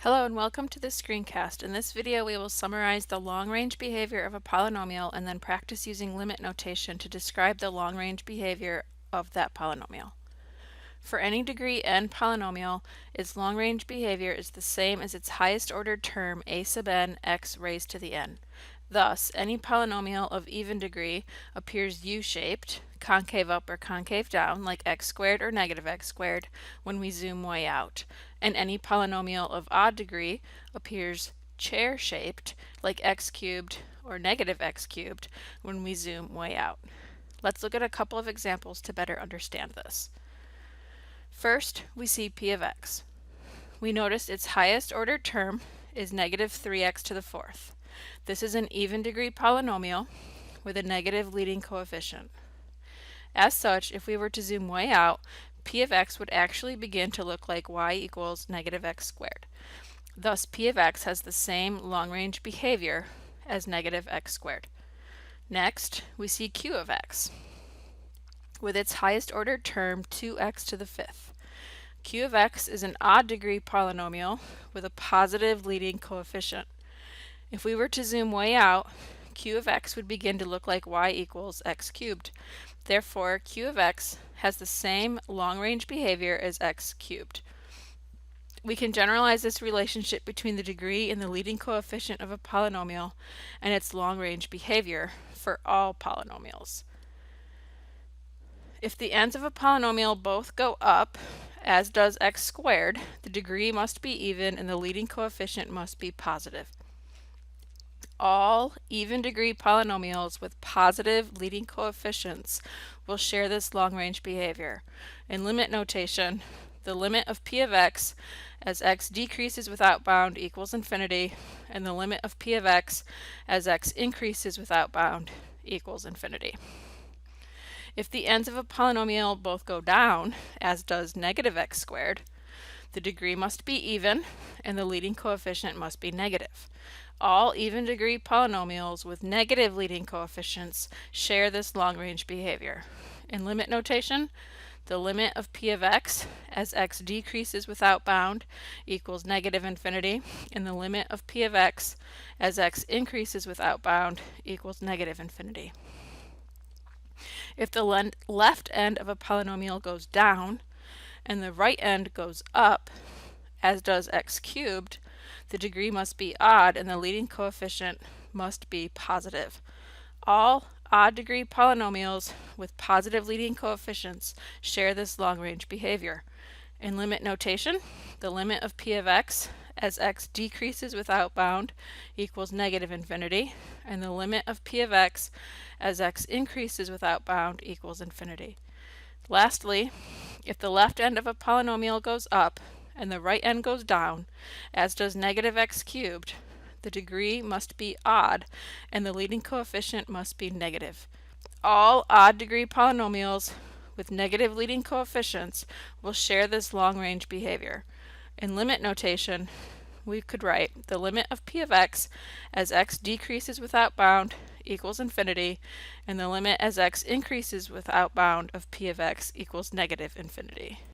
Hello and welcome to the Screencast. In this video we will summarize the long-range behavior of a polynomial and then practice using limit notation to describe the long-range behavior of that polynomial. For any degree n polynomial, its long-range behavior is the same as its highest ordered term a sub n x raised to the n. Thus, any polynomial of even degree appears U-shaped, concave up or concave down, like x squared or negative x squared, when we zoom way out. And any polynomial of odd degree appears chair-shaped, like x cubed or negative x cubed, when we zoom way out. Let's look at a couple of examples to better understand this. First, we see p of x. We notice its highest ordered term is negative 3x to the fourth. This is an even degree polynomial with a negative leading coefficient. As such, if we were to zoom way out, p of x would actually begin to look like y equals negative x squared. Thus, p of x has the same long-range behavior as negative x squared. Next, we see q of x with its highest ordered term 2x to the fifth. Q of x is an odd degree polynomial with a positive leading coefficient. If we were to zoom way out, q of x would begin to look like y equals x cubed. Therefore, q of x has the same long-range behavior as x cubed. We can generalize this relationship between the degree and the leading coefficient of a polynomial and its long-range behavior for all polynomials. If the ends of a polynomial both go up, as does x squared, the degree must be even and the leading coefficient must be positive. All even degree polynomials with positive leading coefficients will share this long-range behavior. In limit notation, the limit of p of x as x decreases without bound equals infinity, and the limit of p of x as x increases without bound equals infinity. If the ends of a polynomial both go down, as does negative x squared, the degree must be even and the leading coefficient must be negative. All even degree polynomials with negative leading coefficients share this long-range behavior. In limit notation, the limit of p of x as x decreases without bound equals negative infinity, and the limit of p of x as x increases without bound equals negative infinity. If the left end of a polynomial goes down and the right end goes up, as does x cubed, the degree must be odd and the leading coefficient must be positive. All odd degree polynomials with positive leading coefficients share this long-range behavior. In limit notation, the limit of p of x as x decreases without bound equals negative infinity, and the limit of p of x as x increases without bound equals infinity. Lastly, if the left end of a polynomial goes up and the right end goes down, as does negative x cubed, the degree must be odd and the leading coefficient must be negative. All odd degree polynomials with negative leading coefficients will share this long-range behavior. In limit notation, we could write the limit of p of x as x decreases without bound equals infinity, and the limit as x increases without bound of p of x equals negative infinity.